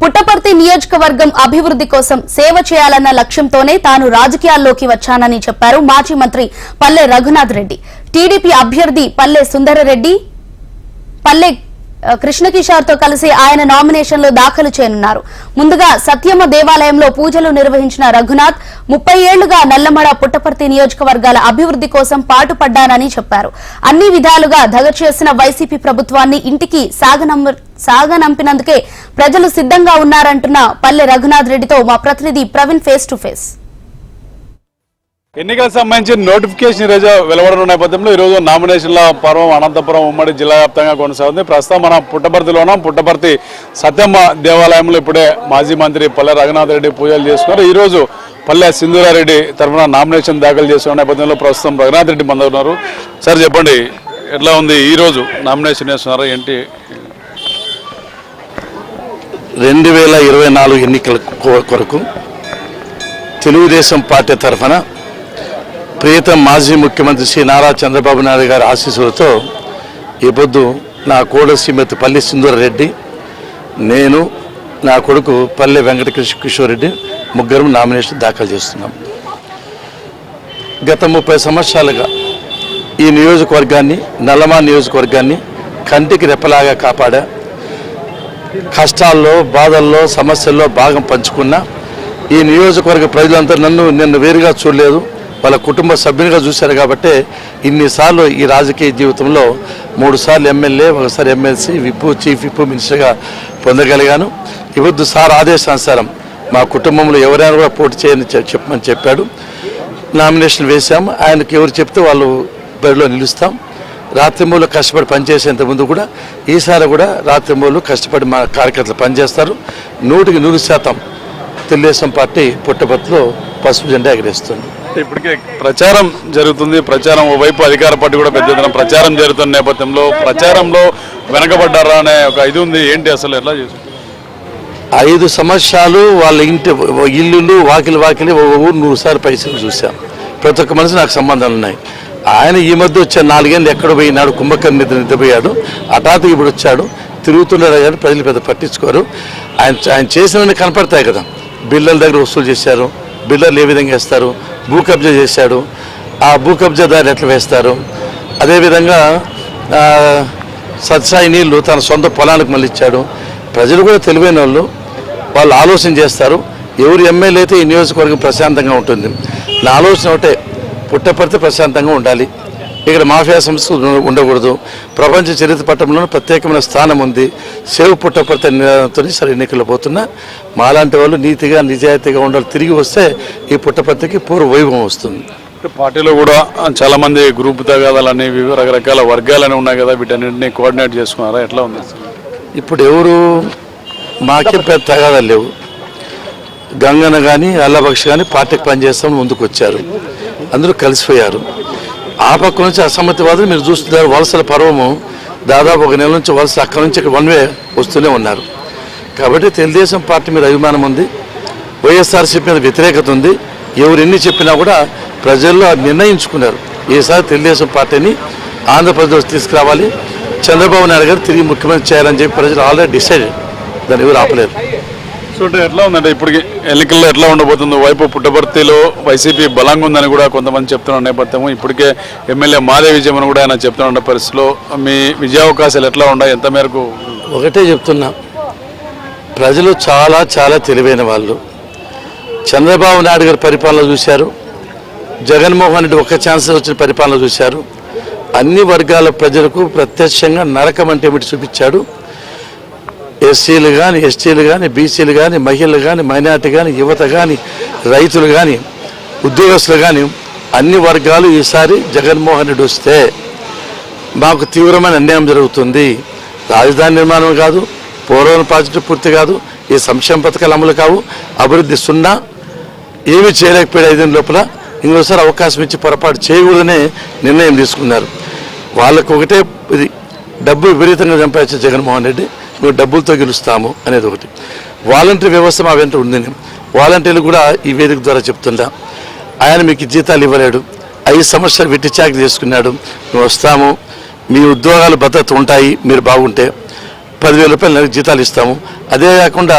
పుట్టపర్తి నియోజకవర్గం అభివృద్ధి కోసం సేవ చేయాలన్న లక్ష్యంతోనే తాను రాజకీయాల్లోకి వచ్చానని చెప్పారు మాజీ మంత్రి పల్లె రఘునాథ్ రెడ్డి. టీడీపీ అభ్యర్థి పల్లె సుందరరెడ్డి పల్లె కృష్ణకిషోర్ తో కలిసి ఆయన నామినేషన్లు దాఖలు చేయనున్నారు. ముందుగా సత్యమ్మ దేవాలయంలో పూజలు నిర్వహించిన రఘునాథ్ 30 ఏళ్లుగా నల్లమడ పుట్టపర్తి నియోజకవర్గాల అభివృద్ధి కోసం పాటుపడ్డానని చెప్పారు. అన్ని విధాలుగా దగచేసిన వైసీపీ ప్రభుత్వాన్ని ఇంటికి సాగనంపినందుకే ప్రజలు సిద్ధంగా ఉన్నారంటున్న పల్లె రఘునాథ్ రెడ్డితో మా ప్రతినిధి ప్రవీణ్ ఫేస్ టు ఫేస్. ఎన్నికలకు సంబంధించి నోటిఫికేషన్ ఈరోజు వెలువడనున్న నేపథ్యంలో ఈరోజు నామినేషన్ల పర్వం అనంతపురం ఉమ్మడి జిల్లా వ్యాప్తంగా కొనసాగుతుంది. ప్రస్తుతం మనం పుట్టపర్తిలో ఉన్నాం. పుట్టపర్తి సత్యమ్మ దేవాలయంలో ఇప్పుడే మాజీ మంత్రి పల్లె రఘునాథ్ రెడ్డి పూజలు చేసుకున్నారు. ఈరోజు పల్లె సింధూరారెడ్డి తరఫున నామినేషన్ దాఖలు చేసుకున్న నేపథ్యంలో ప్రస్తుతం రఘునాథ్ రెడ్డి మంది ఉన్నారు. సార్ చెప్పండి, ఎట్లా ఉంది ఈరోజు నామినేషన్ వేస్తున్నారు ఏంటి? 2024 ఎన్నికల కొరకు తెలుగుదేశం పార్టీ తరఫున ప్రియతమ మాజీ ముఖ్యమంత్రి శ్రీ నారా చంద్రబాబు నాయుడు గారి ఆశీస్సులతో ఈ పొద్దు నా కోడలు శ్రీమతి పల్లె సింధూరారెడ్డి, నేను, నా కొడుకు పల్లె వెంకట కిషోర్ రెడ్డి ముగ్గురు నామినేషన్ దాఖలు చేస్తున్నాం. గత 30 సంవత్సరాలుగా ఈ నియోజకవర్గాన్ని, నల్లమా నియోజకవర్గాన్ని కంటికి రెప్పలాగా కాపాడా. కష్టాల్లో, బాధల్లో, సమస్యల్లో భాగం పంచుకున్న ఈ నియోజకవర్గ ప్రజలంతా నిన్ను వేరుగా చూడలేదు, వాళ్ళ కుటుంబ సభ్యునిగా చూశారు. కాబట్టి ఇన్నిసార్లు ఈ రాజకీయ జీవితంలో 3 సార్లు ఎమ్మెల్యే, ఒకసారి ఎమ్మెల్సీ, చీఫ్ విప్ మినిస్టర్గా పొందగలిగాను. ఇప్పుడు సార్ ఆదేశానుసారం మా కుటుంబంలో ఎవరైనా కూడా పోటీ చేయని చెప్పమని చెప్పాడు. నామినేషన్ వేశాము. ఆయనకు ఎవరు చెప్తే వాళ్ళు బరిలో నిలుస్తాం. రాత్రింబోలు కష్టపడి పనిచేసేంత ముందు కూడా ఈసారి కూడా రాత్రింబోలు కష్టపడి మా కార్యకర్తలు పనిచేస్తారు. 100కి 100% తెలుగుదేశం పార్టీ పుట్టపర్తిలో పసుపు జెండా ఎగరేస్తుంది. ఇప్పటికే ప్రచారం జరుగుతుంది. ప్రచారం ఓవైపు అధికార పార్టీ కూడా పెద్ద ఎత్తున ప్రచారం జరుగుతున్న నేపథ్యంలో ప్రచారంలో వెనకబడ్డారా అనే ఒక ఇది ఉంది. ఏంటి అసలు ఎట్లా చేస్తుంది? 5 సంవత్సరాలు వాళ్ళ ఇల్లు వాకిలి ఒక ఊరు 100 సార్లు పైసలు చూసాం. ప్రతి ఒక్క మనిషి నాకు సంబంధాలు ఉన్నాయి. ఆయన ఈ మధ్య వచ్చే 4 ఏళ్ళు ఎక్కడ పోయినాడు, కుంభకర్ణ నిద్రపోయాడు, హఠాత్తుగా ఇప్పుడు వచ్చాడు, తిరుగుతున్నాడు కానీ ప్రజలు పెద్ద పట్టించుకోరు. ఆయన చేసినవన్నీ కనపడతాయి కదా. బిల్డర్ల దగ్గర వసూలు చేశారు, బిల్డర్లు ఏ విధంగా వేస్తారు, భూ కబ్జా చేశాడు, ఆ భూ కబ్జాదారులు ఎట్లా వేస్తారు, అదేవిధంగా సత్సాయి నీళ్లు తన సొంత పొలానికి మళ్ళీ ఇచ్చాడు. ప్రజలు కూడా తెలివైన వాళ్ళు ఆలోచన చేస్తారు. ఎవరు ఎమ్మెల్యే అయితే ఈ నియోజకవర్గం ప్రశాంతంగా ఉంటుంది. నా ఆలోచన ఒకటే, పుట్టపర్తి ప్రశాంతంగా ఉండాలి, ఇక్కడ మాఫియా సంస్థలు ఉండకూడదు. ప్రపంచ చరిత్ర పట్టణంలో ప్రత్యేకమైన స్థానం ఉంది. సేవ్ పుట్టపర్తి నినాదంతో సరే ఎన్నికలు పోతున్నా మాలాంటి వాళ్ళు నీతిగా నిజాయితీగా ఉండాలి. తిరిగి వస్తే ఈ పుట్టపర్తికి పూర్వ వైభవం వస్తుంది. పార్టీలో కూడా చాలా మంది గ్రూప్ తగాదాలని రకరకాల వర్గాలని ఉన్నాయి కదా, వీటన్నింటినీ కోఆర్డినేట్ చేసుకున్నారా? ఎట్లా ఉంది? ఇప్పుడు ఎవరు మాకే పెద్ద తగాదాలు లేవు. గంగన కానీ అల్లబక్ష కానీ పార్టీకి పనిచేస్తామని ముందుకు వచ్చారు, అందరూ కలిసిపోయారు. ఆ పక్క నుంచి అసమ్మతివాదులు మీరు చూస్తున్నారు. వలసల పర్వము దాదాపు 1 నెల నుంచి వలస అక్కడి నుంచి ఇక్కడ 1 వే వస్తూనే ఉన్నారు. కాబట్టి తెలుగుదేశం పార్టీ మీద అభిమానం ఉంది, వైఎస్ఆర్సీపీ మీద వ్యతిరేకత ఉంది. ఎవరు ఎన్ని చెప్పినా కూడా ప్రజల్లో నిర్ణయించుకున్నారు. ఈసారి తెలుగుదేశం పార్టీని ఆంధ్రప్రదేశ్ తీసుకురావాలి, చంద్రబాబు నాయుడు గారు తిరిగి ముఖ్యమంత్రి చేయాలని చెప్పి ప్రజలు ఆల్రెడీ డిసైడెడ్. దాన్ని ఎవరు ఆపలేరు. సో ఎట్లా ఉందంటే ఇప్పటికి ఎన్నికల్లో ఎట్లా ఉండబోతుంది? వైపు పుట్టపర్తిలో వైసీపీ బలంగా ఉందని కూడా కొంతమంది చెప్తున్న నేపథ్యం, ఇప్పటికే ఎమ్మెల్యే మాదే విజయం అని కూడా ఆయన చెప్తున్న పరిస్థితిలో మీ విజయావకాశాలు ఎట్లా ఉన్నాయి? ఎంత మేరకు? ఒకటే చెప్తున్నా, ప్రజలు చాలా చాలా తెలివైన వాళ్ళు. చంద్రబాబు నాయుడు గారి పరిపాలన చూశారు, జగన్మోహన్ రెడ్డి ఒక్క ఛాన్స్ వచ్చిన పరిపాలన చూశారు. అన్ని వర్గాల ప్రజలకు ప్రత్యక్షంగా నరకం అంటే ఏమిటి చూపించాడు. ఎస్సీలు కానీ, ఎస్టీలు కానీ, బీసీలు కానీ, మహిళలు కానీ, మైనార్టీ కానీ, యువత కానీ, రైతులు కానీ, ఉద్యోగస్తులు కానీ అన్ని వర్గాలు ఈసారి జగన్మోహన్ రెడ్డి వస్తే మాకు తీవ్రమైన అన్యాయం జరుగుతుంది. రాజధాని నిర్మాణం కాదు, పోలవరం ప్రాజెక్టు పూర్తి కాదు, ఈ సంక్షేమ పథకాలు అమలు కావు, అభివృద్ధి సున్నా, ఏమీ చేయలేకపోయాడు 5 ఏళ్ళ లోపల. ఇంకోసారి అవకాశం ఇచ్చి పొరపాటు చేయకూడదనే నిర్ణయం తీసుకున్నారు. వాళ్ళకు ఒకటే ఇది, డబ్బు విపరీతంగా సంపాదించే జగన్మోహన్ రెడ్డి, మేము డబ్బులతో గెలుస్తాము అనేది ఒకటి. వాలంటీర్ వ్యవస్థ మా వెంట ఉంది. వాలంటీర్లు కూడా ఈ వేదిక ద్వారా చెప్తుందా, ఆయన మీకు జీతాలు ఇవ్వలేడు, 5 సంవత్సరాలు వెట్టి చాకరీ చేసుకున్నాడు, మేము వస్తాము, మీ ఉద్యోగాలు భద్రత ఉంటాయి మీరు బాగుంటే, 10,000 రూపాయలు నెలకు జీతాలు ఇస్తాము. అదే కాకుండా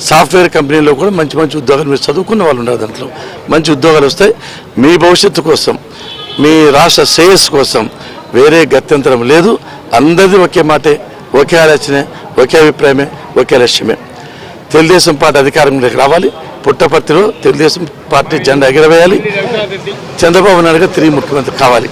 సాఫ్ట్వేర్ కంపెనీలో కూడా మంచి మంచి ఉద్యోగాలు, మీరు చదువుకున్న వాళ్ళు ఉన్నారు, దాంట్లో మంచి ఉద్యోగాలు వస్తాయి. మీ భవిష్యత్తు కోసం, మీ రాష్ట్ర శ్రేయస్సు కోసం వేరే గత్యంతరం లేదు. అందరిది ఒకే మాటే, ఒకే ఆలోచనే, ఒకే అభిప్రాయమే, ఒకే లక్ష్యమే. తెలుగుదేశం పార్టీ అధికారంలోకి రావాలి. పుట్టపర్తిలో తెలుగుదేశం పార్టీ జెండా ఎగరవేయాలి. చంద్రబాబు నాయుడుగా తిరిగి ముఖ్యమంత్రి కావాలి.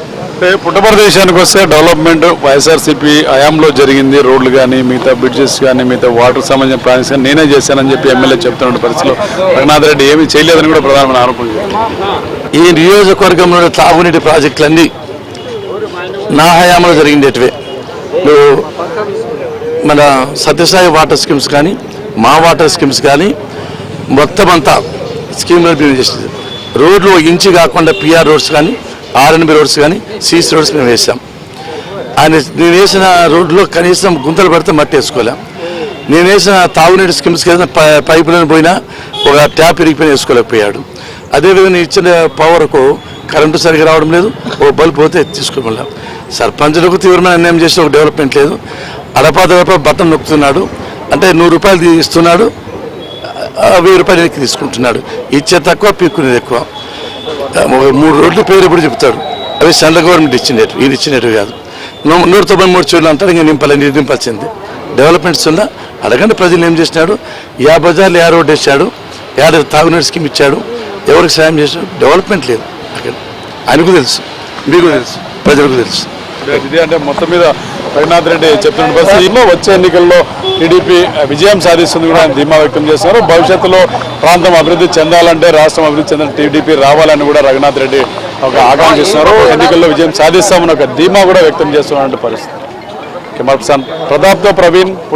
పుట్టపర్తి విషయానికి వస్తే డెవలప్మెంట్ వైఎస్ఆర్సీపీ హయాంలో జరిగింది. రోడ్లు కానీ, మిగతా బ్రిడ్జెస్ కానీ, మిగతా వాటర్ సంబంధించిన ప్రాజెక్ట్స్ కానీ నేనే చేశానని చెప్పి ఎమ్మెల్యే చెప్తున్న పరిస్థితిలో రఘునాథ్ రెడ్డి ఏమీ చేయలేదని కూడా ప్రధానమైన ఆరోపణ. ఈ నియోజకవర్గంలో తాగునీటి ప్రాజెక్టులన్నీ నా హయాంలో జరిగిండేటివే. మన సత్యసాయి వాటర్ స్కీమ్స్ కానీ, మా వాటర్ స్కీమ్స్ కానీ మొత్తం అంతా స్కీమ్లను మేము చేసింది. రోడ్లు ఇంచి కాకుండా పిఆర్ రోడ్స్ కానీ, ఆర్ఎన్బి రోడ్స్ కానీ, సీసీ రోడ్స్ మేము వేసాం. నేను వేసిన రోడ్లో కనీసం గుంతలు పడితే మట్టి వేసుకోలేం. నేను వేసిన తాగునీటి స్కీమ్స్కి ఏదైనా పైపులను పోయినా ఒక ట్యాప్ ఇరిగిపోయినా వేసుకోలేకపోయాడు. అదేవిధంగా ఇచ్చిన పవర్కు కరెంటు సరిగ్గా రావడం లేదు, ఓ బల్బ్ పోతే తీసుకోవడం. సర్పంచులకు తీవ్రమైన అన్యాయం చేసిన ఒక డెవలప్మెంట్ లేదు. అడపాదడప బటన్ నొక్కుతున్నాడు. అంటే 100 రూపాయలు ఇస్తున్నాడు, 1000 రూపాయలు వెనక్కి తీసుకుంటున్నాడు. ఇచ్చే తక్కువ, పీక్కునేది ఎక్కువ. 3 రోడ్లు పేరు ఎప్పుడు చెప్తాడు, అవి సెంట్రల్ గవర్నమెంట్ ఇచ్చినట్టు, ఇది ఇచ్చినట్టు కాదు. 193 చెవులు అంటారు, ఇంకా నింపాల్సింది. డెవలప్మెంట్స్ ఉన్నా అడగండి ప్రజలు ఏం చేసినాడు. 50 బజార్లు ఏ రోడ్డు వేసాడు, ఏడ తాగునీటి స్కీమ్ ఇచ్చాడు, ఎవరికి సాయం చేశాడు. డెవలప్మెంట్ లేదు అక్కడ. ఆయనకు తెలుసు, మీకు తెలుసు, ప్రజలకు తెలుసు. ఇది అంటే మొత్తం మీద రఘునాథ్ రెడ్డి చెప్తున్న పరిస్థితిలో వచ్చే ఎన్నికల్లో టీడీపీ విజయం సాధిస్తుంది కూడా ఆయన ధీమా వ్యక్తం చేస్తున్నారు. భవిష్యత్తులో ప్రాంతం అభివృద్ధి చెందాలంటే, రాష్ట్రం అభివృద్ధి చెందాలంటే టీడీపీ రావాలని కూడా రఘునాథ్ రెడ్డి ఒక ఆకాంక్షిస్తున్నారు. ఎన్నికల్లో విజయం సాధిస్తామని ఒక ధీమా కూడా వ్యక్తం చేస్తున్నటువంటి పరిస్థితి. కెమెరా పర్సన్ ప్రతాప్తో ప్రవీణ్.